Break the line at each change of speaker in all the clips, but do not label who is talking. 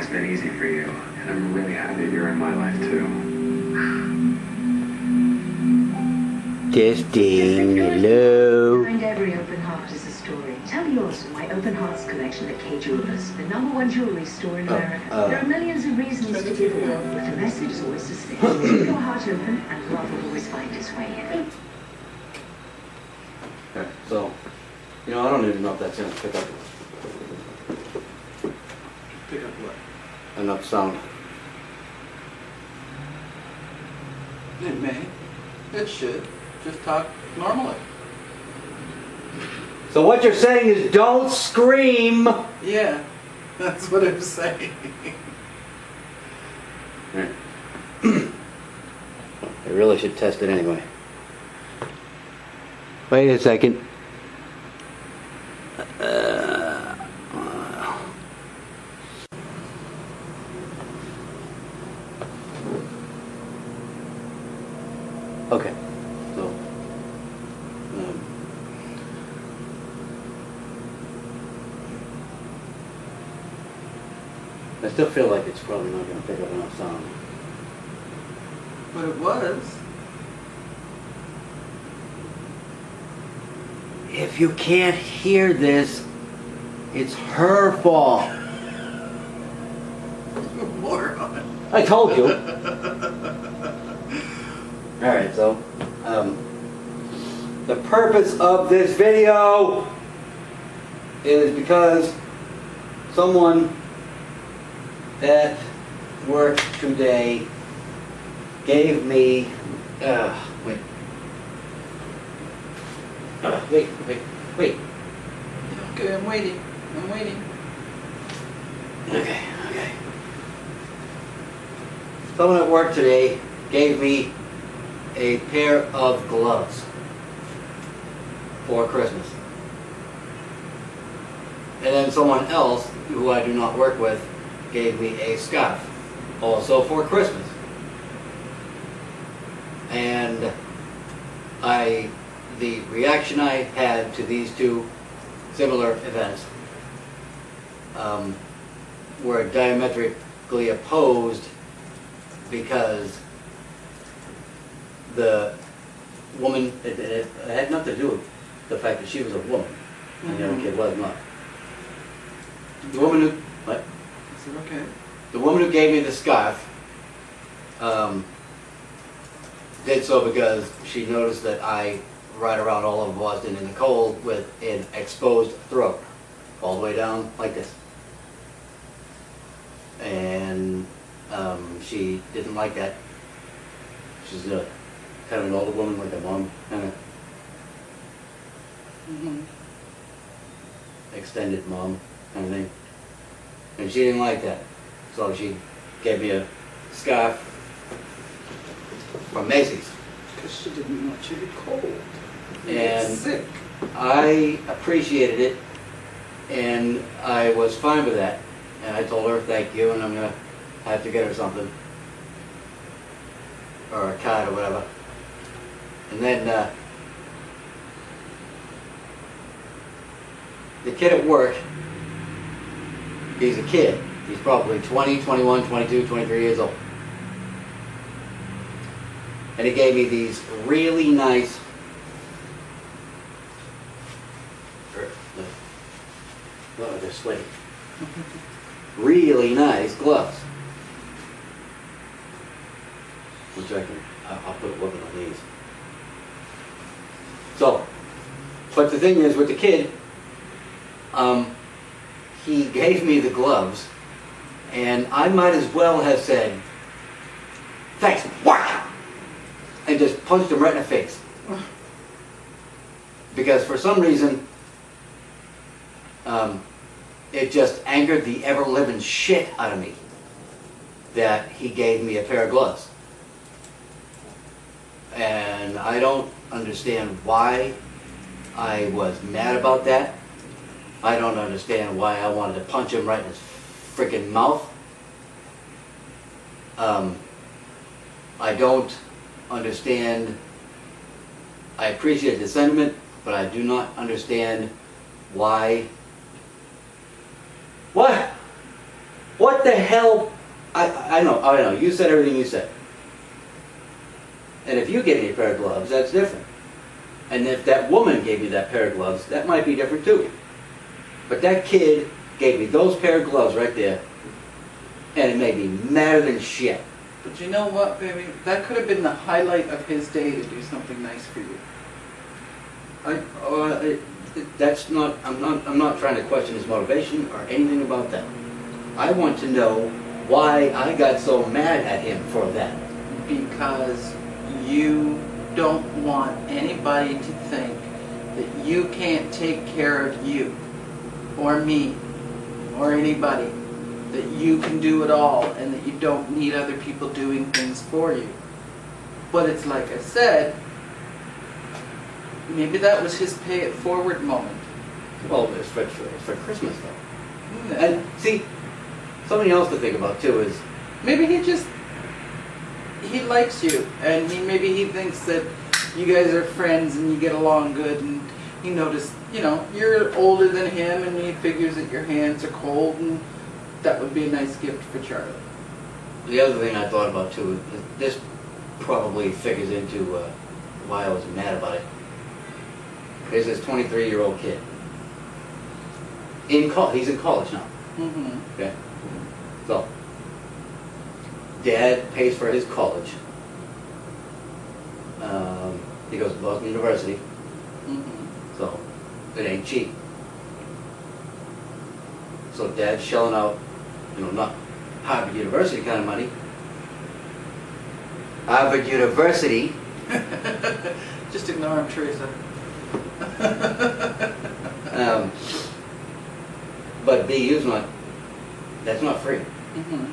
It's been easy for you, and I'm really happy you're in my life too.
Testing, hello.
Behind every open heart is a story. Tell yours from my Open Hearts collection at K Jewelers, the #1 jewelry store in America. There are millions of reasons to give love, but the message is always the same. Keep your heart open, and love will always find its way in.
Okay, so, you know, I don't even know if that's gonna pick up.
Pick up what?
Enough sound.
It may. It should. Just talk normally.
So what you're saying is don't scream!
Yeah, that's what I'm saying.
Right. I really should test it anyway. Wait a second. Okay, so I still feel like it's probably not going to pick up enough sound.
But it was.
If you can't hear this, it's her fault.
You moron.
I told you. Alright, so the purpose of this video is because someone at work today gave me wait.
Okay, I'm waiting.
Okay. Someone at work today gave me a pair of gloves for Christmas. And then someone else, who I do not work with, gave me a scarf, also for Christmas. And the reaction I had to these two similar events were diametrically opposed, because the woman, it had nothing to do with the fact that she was a woman, and the other kid was not. The woman who, what?
I said, okay.
The woman who gave me the scarf did so because she noticed that I ride around all over Boston in the cold with an exposed throat, all the way down like this. And she didn't like that. She's a kind of an older woman, like a mom, kind of extended mom kind of thing. And she didn't like that. So she gave me a scarf from Macy's.
Because she didn't want you to be cold.
And
sick.
I appreciated it, and I was fine with that. And I told her thank you, and I'm going to have to get her something. Or a card or whatever. And then the kid at work, he's a kid. He's probably 20, 21, 22, 23 years old. And he gave me these really nice, oh, they're sweaty. Really nice gloves. Which I'll put a weapon on these. So, but the thing is with the kid, he gave me the gloves, and I might as well have said, thanks, whack! And just punched him right in the face. Because for some reason, it just angered the ever-living shit out of me that he gave me a pair of gloves. And I don't understand why I was mad about that. I don't understand why I wanted to punch him right in his freaking mouth. I don't understand. I appreciate the sentiment, but I do not understand why. What? What? what the hell? I know, you said everything you said. And if you gave me a pair of gloves, that's different. And if that woman gave me that pair of gloves, that might be different too. But that kid gave me those pair of gloves right there, and it made me madder than shit.
But you know what, baby? That could have been the highlight of his day to do something nice for you.
I'm not trying to question his motivation or anything about that. I want to know why I got so mad at him for that.
Because you don't want anybody to think that you can't take care of you, or me, or anybody. That you can do it all, and that you don't need other people doing things for you. But it's like I said, maybe that was his pay it forward moment.
Well, it's for Christmas though. And see, something else to think about too is,
Maybe he likes you, and maybe he thinks that you guys are friends and you get along good, and he noticed, you're older than him, and he figures that your hands are cold, and that would be a nice gift for Charlie.
the other thing I thought about too, is this probably figures into why I was mad about it. There's this 23-year-old kid. He's in college now.
Mm-hmm.
Okay. So, Dad pays for his college. He goes to Boston University,
Mm-hmm.
so it ain't cheap. So Dad's shelling out, not Harvard University kind of money. Harvard University.
Just ignore him, Teresa.
But BU's that's not free.
Mm-hmm.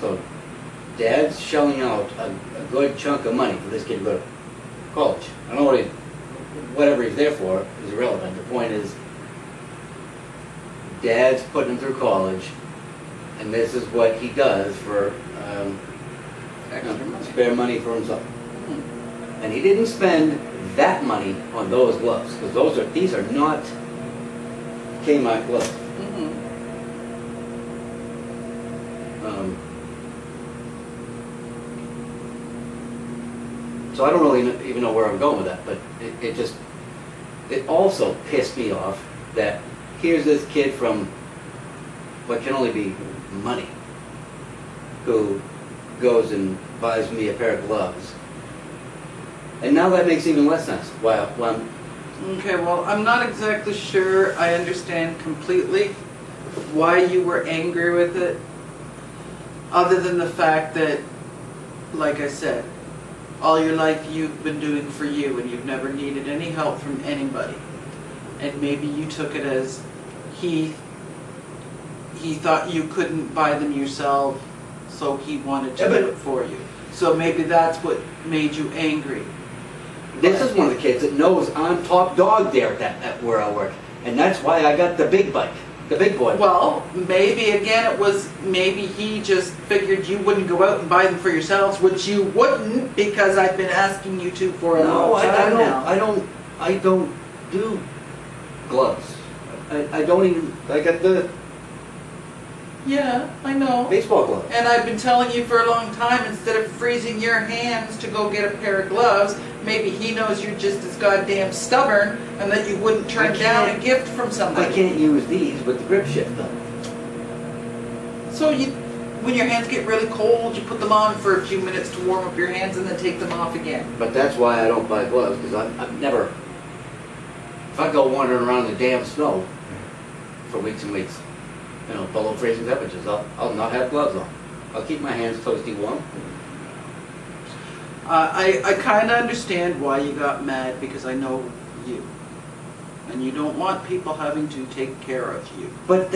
So Dad's shelling out a good chunk of money for this kid to go to college. I don't know whatever he's there for is irrelevant. The point is, Dad's putting him through college, and this is what he does for
Extra money.
spare money for himself.
Mm-hmm.
And he didn't spend that money on those gloves, because these are not Kmart gloves.
Mm-hmm.
So I don't really even know where I'm going with that, but it also pissed me off that here's this kid from what can only be money who goes and buys me a pair of gloves. And now that makes even less sense. Well,
Okay, well, I'm not exactly sure I understand completely why you were angry with it, other than the fact that, like I said, all your life you've been doing for you, and you've never needed any help from anybody. And maybe you took it as he thought you couldn't buy them yourself, so he wanted to
Yeah, but-
do it for you. So maybe that's what made you angry.
this is one of the kids that knows I'm top dog there at where I work. And that's why I got the big bike, the big boy.
Well, maybe again it was, maybe he just figured you wouldn't go out and buy them for yourselves, which you wouldn't, because I've been asking you to for a
No,
long time now.
I don't do gloves. I don't even, I got the
Yeah, I know.
baseball gloves.
And I've been telling you for a long time, instead of freezing your hands to go get a pair of gloves, maybe he knows you're just as goddamn stubborn, and that you wouldn't turn
I
down a
can't-
gift from
I
somebody.
can't use these with the grip shift though.
So when your hands get really cold, you put them on for a few minutes to warm up your hands, and then take them off again.
But that's why I don't buy gloves, because I've never, if I go wandering around the damn snow for weeks and weeks, below freezing temperatures, I'll not have gloves on. I'll keep my hands toasty warm.
I kind of understand why you got mad, because I know you. And you don't want people having to take care of you.
But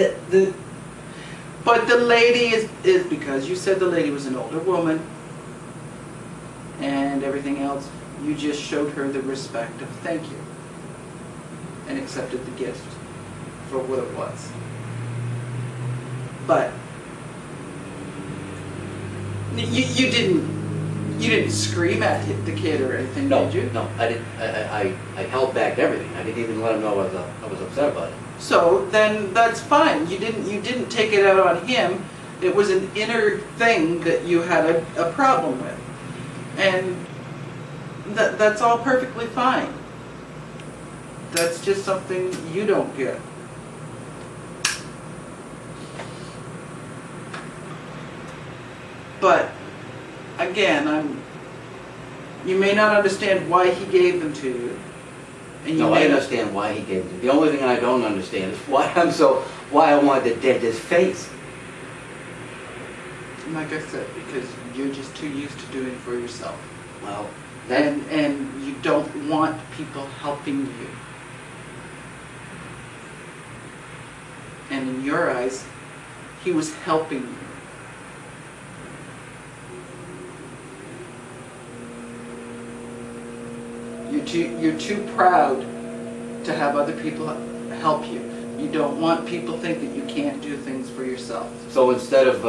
But the lady is because you said the lady was an older woman, and everything else, you just showed her the respect of thank you. And accepted the gift for what it was. But you didn't scream at the kid or anything,
no,
did you?
no, I didn't. I held back everything. I didn't even let him know I was upset about it.
So then that's fine. You didn't take it out on him. It was an inner thing that you had a problem with. And that's all perfectly fine. That's just something you don't get. But again, you may not understand why he gave them to you. And you
No,
may
I
not-
understand why he gave it. The only thing I don't understand is why I wanted to dent his face.
Like I said, because you're just too used to doing for yourself.
Well, that,
And you don't want people helping you. And in your eyes, he was helping you. You're too proud to have other people help you. You don't want people to think that you can't do things for yourself.
so instead of,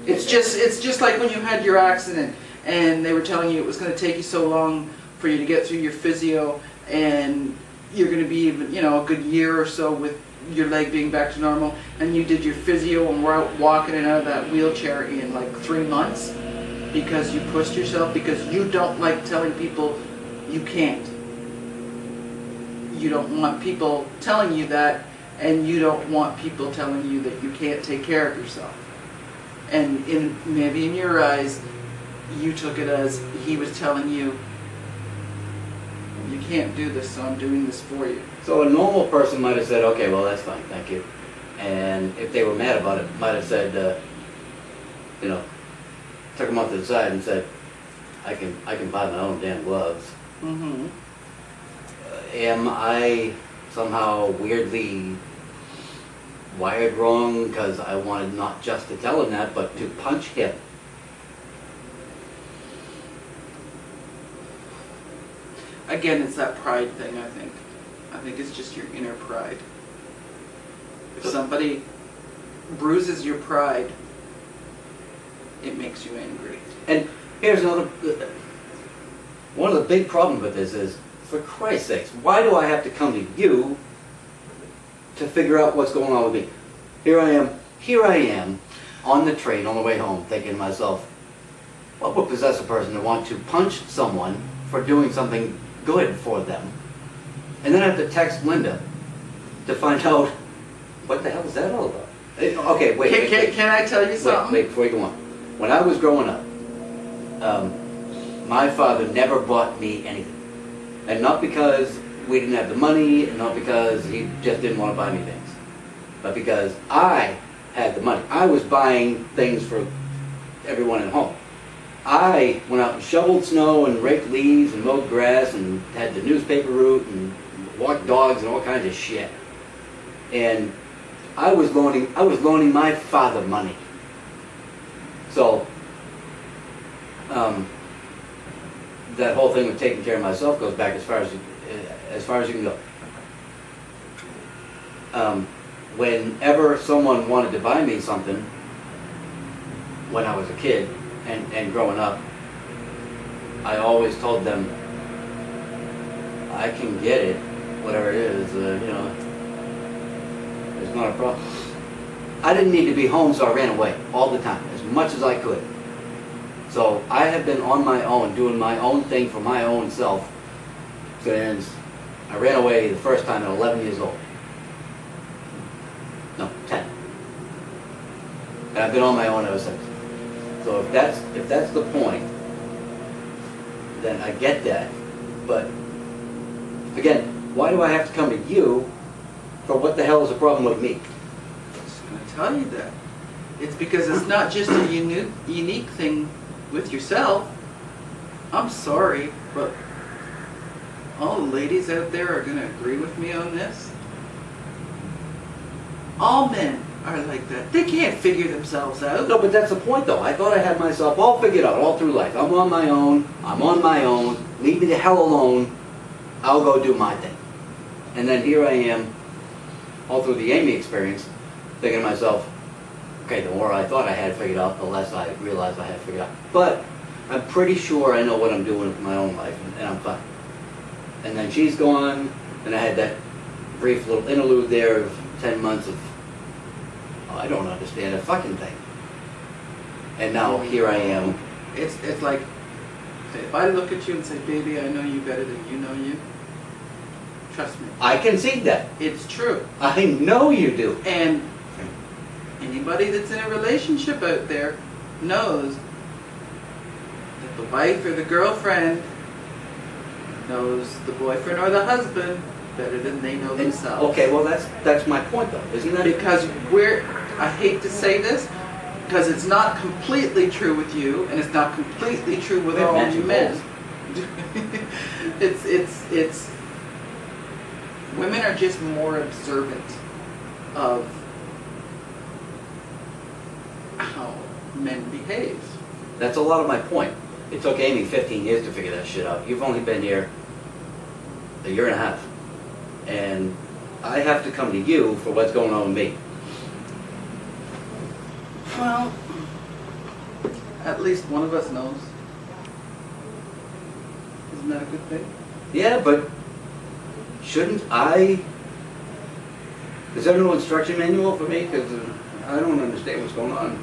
It's just like when you had your accident and they were telling you it was going to take you so long for you to get through your physio, and you're going to be even, a good year or so with your leg being back to normal, and you did your physio and were out walking and out of that wheelchair in like 3 months because you pushed yourself, because you don't like telling people you can't. You don't want people telling you that, and you don't want people telling you that you can't take care of yourself. And maybe in your eyes, you took it as he was telling you, you can't do this, so I'm doing this for you.
so a normal person might have said, okay, well, that's fine, thank you. And if they were mad about it, might have said, took them off to the side and said, I can buy my own damn gloves.
Mm-hmm.
Am I somehow weirdly wired wrong because I wanted not just to tell him that, but to punch him?
Again, it's that pride thing, I think. I think it's just your inner pride. If somebody bruises your pride, it makes you angry.
And here's another, one of the big problems with this is, for Christ's sakes, why do I have to come to you to figure out what's going on with me? Here I am, on the train on the way home, thinking to myself, what would possess a person to want to punch someone for doing something good for them? And then I have to text Linda to find out, what the hell is that all about? Okay, wait.
Can I tell you something?
Wait, before you go on. When I was growing up, my father never bought me anything. And not because we didn't have the money, and not because he just didn't want to buy me things, but because I had the money. I was buying things for everyone at home. I went out and shoveled snow and raked leaves and mowed grass and had the newspaper route and walked dogs and all kinds of shit. And I was loaning my father money. So, that whole thing of taking care of myself goes back as far as you can go. Whenever someone wanted to buy me something, when I was a kid and growing up, I always told them, I can get it, whatever it is, it's not a problem. I didn't need to be home, so I ran away all the time, as much as I could. So I have been on my own, doing my own thing for my own self since I ran away the first time at 11 years old. No, 10. And I've been on my own ever since. So if that's the point, then I get that. But again, why do I have to come to you for what the hell is the problem with me?
I'm just going to tell you that. It's because it's not just a unique thing with yourself. I'm sorry, but all the ladies out there are going to agree with me on this. All men are like that. They can't figure themselves out.
No, but that's the point, though. I thought I had myself all figured out all through life. I'm on my own. Leave me the hell alone. I'll go do my thing. And then here I am, all through the Amy experience, thinking to myself, okay, the more I thought I had figured out, the less I realized I had figured out. But I'm pretty sure I know what I'm doing with my own life, and I'm fine. And then she's gone, and I had that brief little interlude there of 10 months of, I don't understand a fucking thing. And now here I am.
It's like, if I look at you and say, baby, I know you better than you know you, trust me,
I concede that.
it's true.
I know you do.
And anybody that's in a relationship out there knows that the wife or the girlfriend knows the boyfriend or the husband better than they know themselves.
Okay, well that's my point though, isn't it?
Because I hate to say this, because it's not completely true with you, and it's not completely true with
We've
all
mentioned
men. It's women are just more observant of how men behave.
That's a lot of my point. It took Amy 15 years to figure that shit out. You've only been here a year and a half. And I have to come to you for what's going on with me.
Well, at least one of us knows. Isn't that a good thing?
Yeah, but shouldn't I... Is there no instruction manual for me? Because I don't understand what's going on.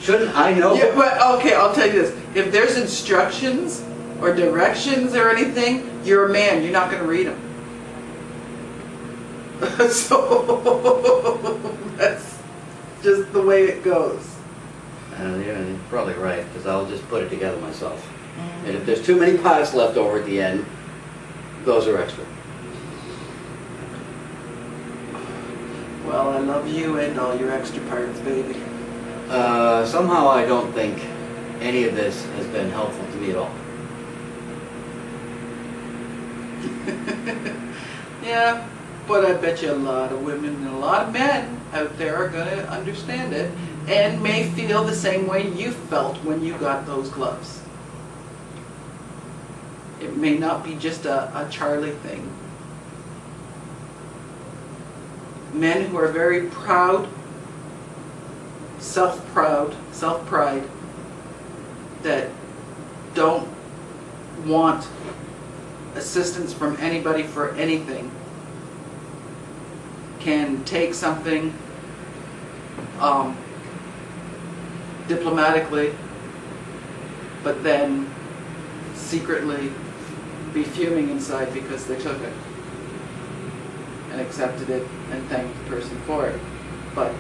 Shouldn't I know?
Yeah, but okay, I'll tell you this. If there's instructions or directions or anything, you're a man. You're not going to read them. So that's just the way it goes.
Yeah, you're probably right, because I'll just put it together myself. And if there's too many parts left over at the end, those are extra.
Well, I love you and all your extra parts, baby.
Somehow I don't think any of this has been helpful to me at all.
Yeah, but I bet you a lot of women and a lot of men out there are going to understand it and may feel the same way you felt when you got those gloves. It may not be just a Charlie thing. Men who are very proud, self-pride, that don't want assistance from anybody for anything, can take something diplomatically, but then secretly be fuming inside because they took it and accepted it and thanked the person for it. But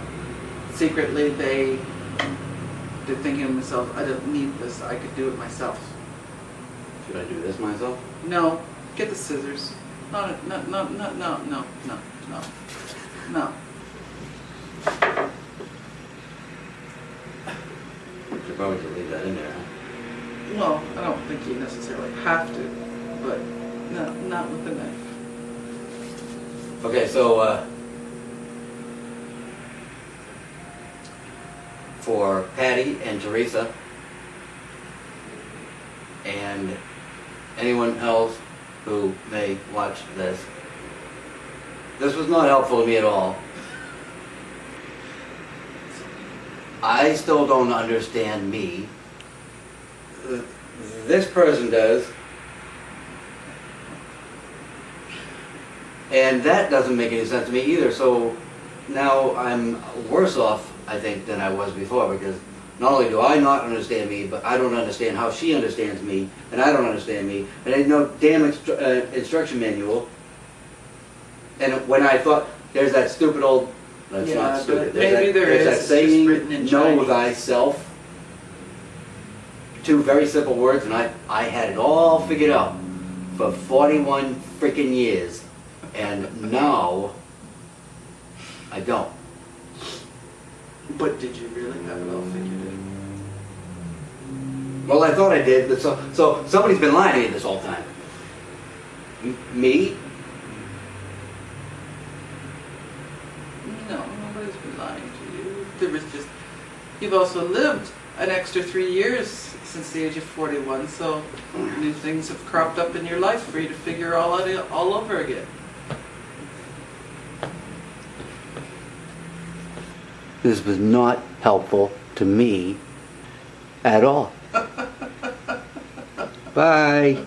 secretly they're thinking to themselves, I don't need this, I could do it myself.
Should I do this myself?
No, get the scissors. No.
Should probably just leave that in there, huh?
Well, I don't think you necessarily have to, but no, not with the knife.
Okay, so, for Patty and Teresa, and anyone else who may watch this, this was not helpful to me at all. I still don't understand me. This person does. And that doesn't make any sense to me either, so now I'm worse off, I think, than I was before, because not only do I not understand me, but I don't understand how she understands me, and I don't understand me, and there's no damn instruction manual. And when I thought, there's that stupid old, that's
Yeah,
not
but
stupid,
maybe there
there's
is,
that
it's just
saying,
written in
know
Chinese.
thyself. Two very simple words, and I had it all figured out for 41 freaking years. And now, I don't.
But did you really have it all figured out?
Well, I thought I did, but so somebody's been lying to me this whole time. Me?
No, nobody's been lying to you. There was just, you've also lived an extra 3 years since the age of 41, so new things have cropped up in your life for you to figure all over again.
This was not helpful to me at all. Bye.